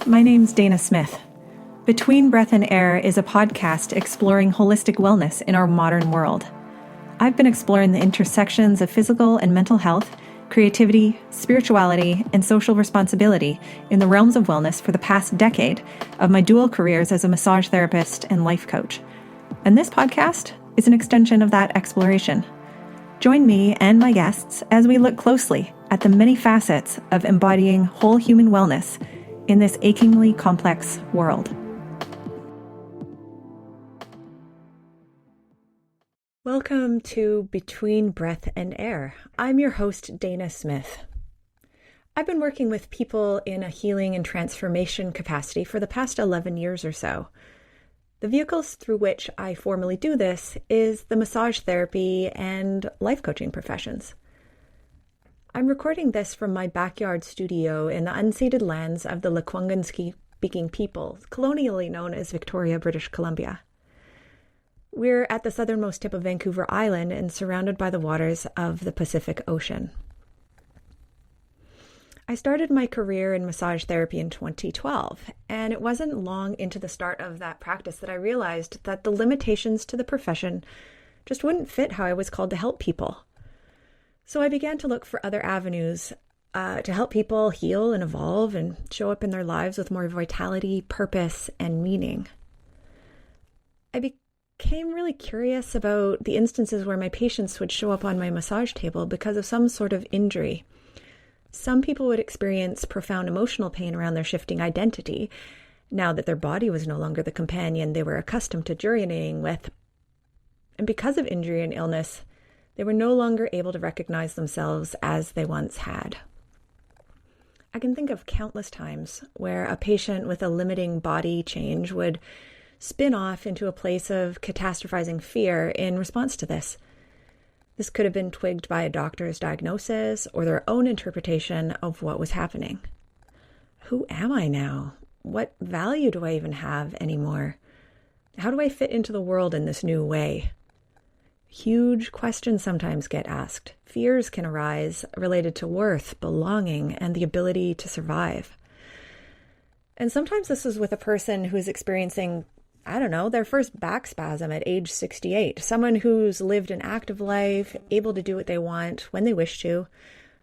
my name's Dana Smith. Between Breath and Air is a podcast exploring holistic wellness in our modern world. I've been exploring the intersections of physical and mental health, creativity, spirituality, and social responsibility in the realms of wellness for the past decade of my dual careers as a massage therapist and life coach. And this podcast is an extension of that exploration. Join me and my guests as we look closely at the many facets of embodying whole human wellness in this achingly complex world. Welcome to Between Breath and Air. I'm your host, Dana Smith. I've been working with people in a healing and transformation capacity for the past 11 years or so. The vehicles through which I formally do this is the massage therapy and life coaching professions. I'm recording this from my backyard studio in the unceded lands of the Lekwungen-speaking people, colonially known as Victoria, British Columbia. We're at the southernmost tip of Vancouver Island and surrounded by the waters of the Pacific Ocean. I started my career in massage therapy in 2012, and it wasn't long into the start of that practice that I realized that the limitations to the profession just wouldn't fit how I was called to help people. So I began to look for other avenues to help people heal and evolve and show up in their lives with more vitality, purpose, and meaning. I became really curious about the instances where my patients would show up on my massage table because of some sort of injury. Some people would experience profound emotional pain around their shifting identity, now that their body was no longer the companion they were accustomed to journeying with. And because of injury and illness, they were no longer able to recognize themselves as they once had. I can think of countless times where a patient with a limiting body change would spin off into a place of catastrophizing fear in response to this. This could have been twigged by a doctor's diagnosis or their own interpretation of what was happening. Who am I now? What value do I even have anymore? How do I fit into the world in this new way? Huge questions sometimes get asked. Fears can arise related to worth, belonging, and the ability to survive. And sometimes this is with a person who's experiencing their first back spasm at age 68. Someone who's lived an active life, able to do what they want when they wish to,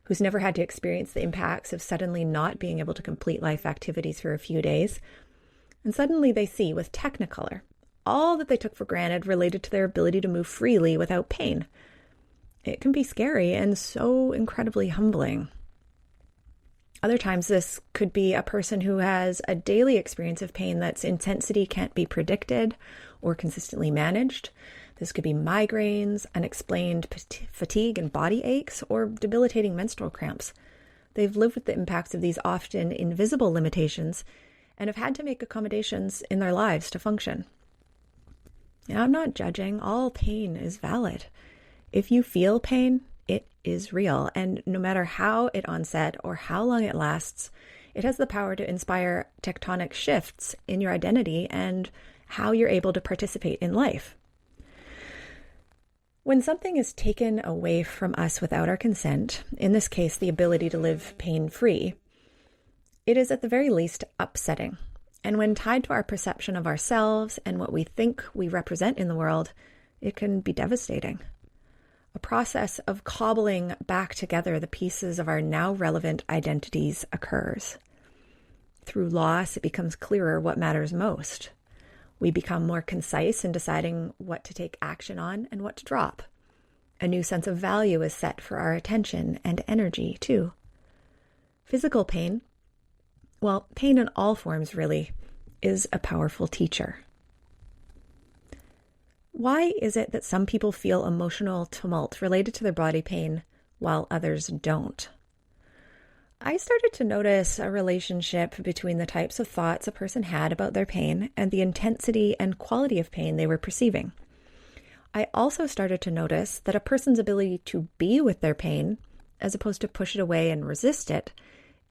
who's never had to experience the impacts of suddenly not being able to complete life activities for a few days. And suddenly they see with Technicolor all that they took for granted related to their ability to move freely without pain. It can be scary and so incredibly humbling. Other times, this could be a person who has a daily experience of pain that's intensity can't be predicted or consistently managed. This could be migraines, unexplained fatigue and body aches, or debilitating menstrual cramps. They've lived with the impacts of these often invisible limitations and have had to make accommodations in their lives to function. Now, I'm not judging. All pain is valid. If you feel pain, it is real, and no matter how it onset or how long it lasts, it has the power to inspire tectonic shifts in your identity and how you're able to participate in life. When something is taken away from us without our consent, in this case, the ability to live pain-free, it is at the very least upsetting. And when tied to our perception of ourselves and what we think we represent in the world, it can be devastating. A process of cobbling back together the pieces of our now relevant identities occurs. Through loss, it becomes clearer what matters most. We become more concise in deciding what to take action on and what to drop. A new sense of value is set for our attention and energy, too. Physical pain, pain in all forms really, is a powerful teacher. Why is it that some people feel emotional tumult related to their body pain while others don't? I started to notice a relationship between the types of thoughts a person had about their pain and the intensity and quality of pain they were perceiving. I also started to notice that a person's ability to be with their pain, as opposed to push it away and resist it,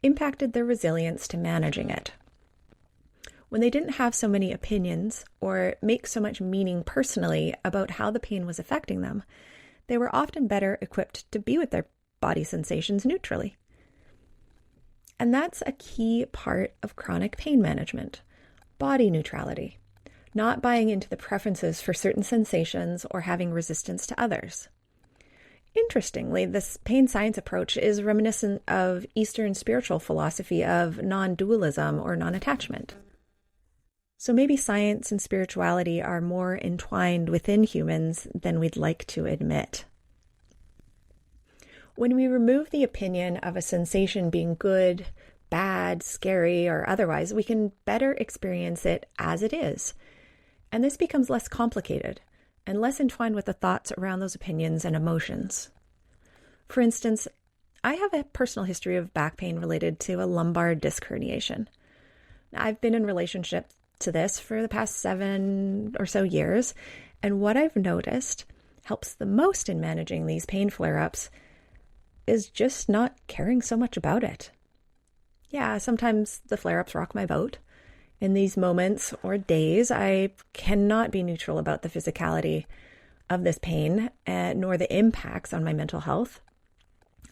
impacted their resilience to managing it. When they didn't have so many opinions or make so much meaning personally about how the pain was affecting them, they were often better equipped to be with their body sensations neutrally. And that's a key part of chronic pain management, body neutrality, not buying into the preferences for certain sensations or having resistance to others. Interestingly, this pain science approach is reminiscent of Eastern spiritual philosophy of non-dualism or non-attachment. So maybe science and spirituality are more entwined within humans than we'd like to admit. When we remove the opinion of a sensation being good, bad, scary, or otherwise, we can better experience it as it is. And this becomes less complicated and less entwined with the thoughts around those opinions and emotions. For instance, I have a personal history of back pain related to a lumbar disc herniation. I've been in relationship to this for the past 7 or so years, and what I've noticed helps the most in managing these pain flare-ups is just not caring so much about it. Yeah, sometimes the flare-ups rock my boat. In these moments or days, I cannot be neutral about the physicality of this pain, nor the impacts on my mental health.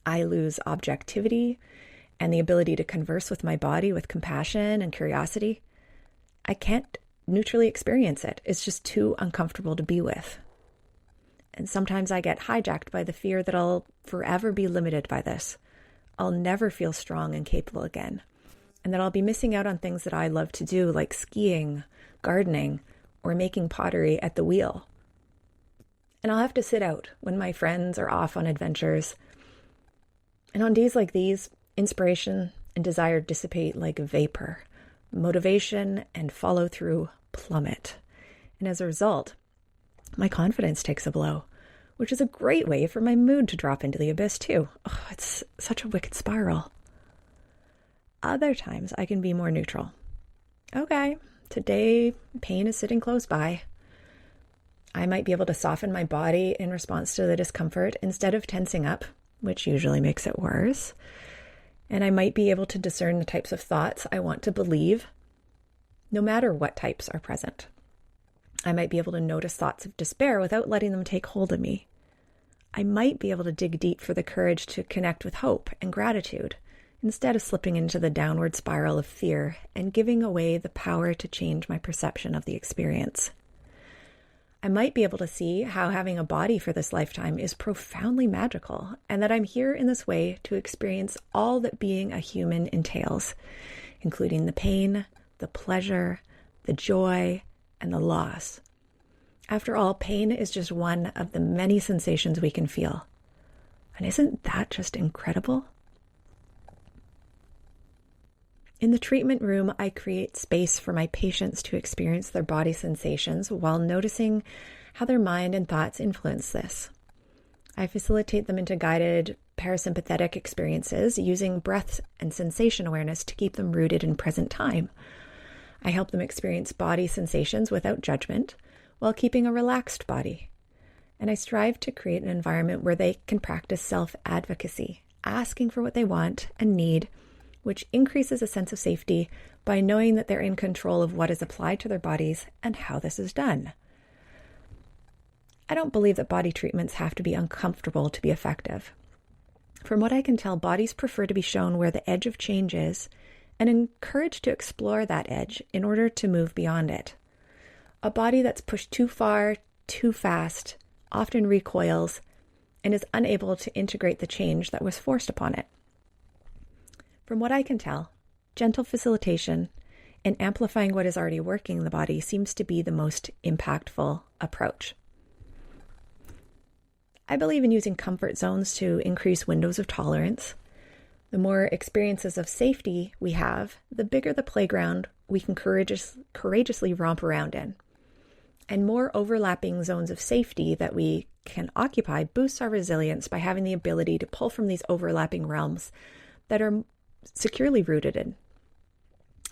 I lose objectivity and the ability to converse with my body with compassion and curiosity. I can't neutrally experience it. It's just too uncomfortable to be with. And sometimes I get hijacked by the fear that I'll forever be limited by this. I'll never feel strong and capable again. And that I'll be missing out on things that I love to do, like skiing, gardening, or making pottery at the wheel. And I'll have to sit out when my friends are off on adventures. And on days like these, inspiration and desire dissipate like vapor. Motivation and follow-through plummet. And as a result, my confidence takes a blow, which is a great way for my mood to drop into the abyss too. Oh, it's such a wicked spiral. Other times I can be more neutral. Okay, today pain is sitting close by. I might be able to soften my body in response to the discomfort instead of tensing up, which usually makes it worse. And I might be able to discern the types of thoughts I want to believe, no matter what types are present. I might be able to notice thoughts of despair without letting them take hold of me. I might be able to dig deep for the courage to connect with hope and gratitude, instead of slipping into the downward spiral of fear and giving away the power to change my perception of the experience. I might be able to see how having a body for this lifetime is profoundly magical, and that I'm here in this way to experience all that being a human entails, including the pain, the pleasure, the joy, and the loss. After all, pain is just one of the many sensations we can feel. And isn't that just incredible? In the treatment room, I create space for my patients to experience their body sensations while noticing how their mind and thoughts influence this. I facilitate them into guided parasympathetic experiences using breath and sensation awareness to keep them rooted in present time. I help them experience body sensations without judgment while keeping a relaxed body. And I strive to create an environment where they can practice self-advocacy, asking for what they want and need, which increases a sense of safety by knowing that they're in control of what is applied to their bodies and how this is done. I don't believe that body treatments have to be uncomfortable to be effective. From what I can tell, bodies prefer to be shown where the edge of change is and encouraged to explore that edge in order to move beyond it. A body that's pushed too far, too fast, often recoils and is unable to integrate the change that was forced upon it. From what I can tell, gentle facilitation and amplifying what is already working in the body seems to be the most impactful approach. I believe in using comfort zones to increase windows of tolerance. The more experiences of safety we have, the bigger the playground we can courageously romp around in. And more overlapping zones of safety that we can occupy boosts our resilience by having the ability to pull from these overlapping realms that are securely rooted in.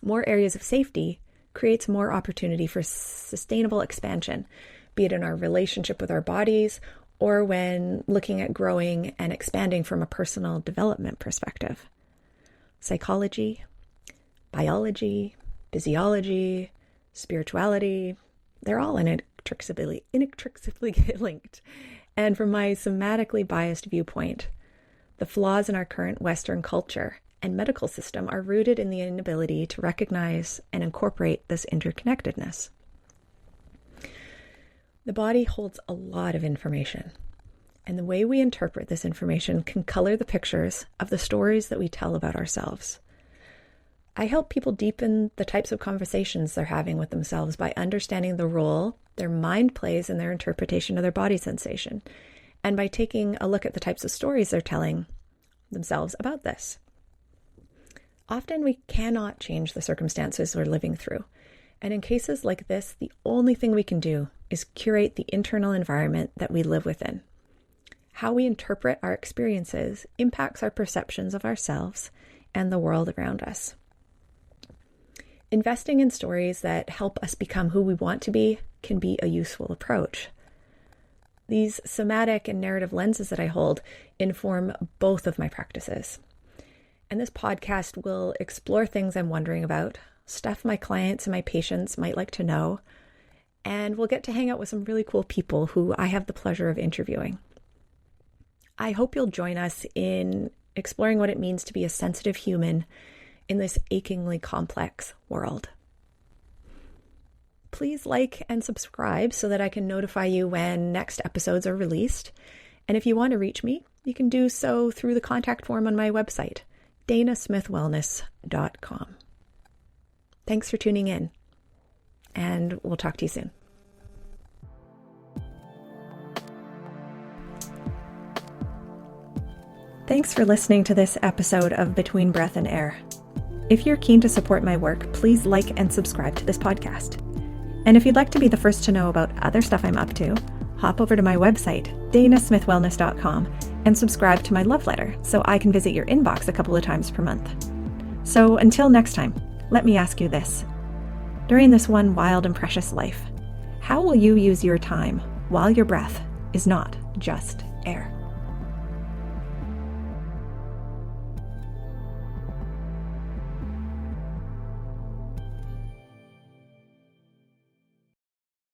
More areas of safety creates more opportunity for sustainable expansion, be it in our relationship with our bodies or when looking at growing and expanding from a personal development perspective. Psychology, biology, physiology, spirituality, they're all inextricably linked. And from my somatically biased viewpoint, the flaws in our current Western culture and medical system are rooted in the inability to recognize and incorporate this interconnectedness. The body holds a lot of information, and the way we interpret this information can color the pictures of the stories that we tell about ourselves. I help people deepen the types of conversations they're having with themselves by understanding the role their mind plays in their interpretation of their body sensation, and by taking a look at the types of stories they're telling themselves about this. Often we cannot change the circumstances we're living through, and in cases like this, the only thing we can do is curate the internal environment that we live within. How we interpret our experiences impacts our perceptions of ourselves and the world around us. Investing in stories that help us become who we want to be can be a useful approach. These somatic and narrative lenses that I hold inform both of my practices. And this podcast will explore things I'm wondering about, stuff my clients and my patients might like to know, and we'll get to hang out with some really cool people who I have the pleasure of interviewing. I hope you'll join us in exploring what it means to be a sensitive human in this achingly complex world. Please like and subscribe so that I can notify you when next episodes are released. And if you want to reach me, you can do so through the contact form on my website, danasmithwellness.com. Thanks for tuning in, and we'll talk to you soon. Thanks for listening to this episode of Between Breath and Air. If you're keen to support my work, please like and subscribe to this podcast. And if you'd like to be the first to know about other stuff I'm up to, hop over to my website, danasmithwellness.com, and subscribe to my love letter so I can visit your inbox a couple of times per month. So until next time, let me ask you this. During this one wild and precious life, how will you use your time while your breath is not just air?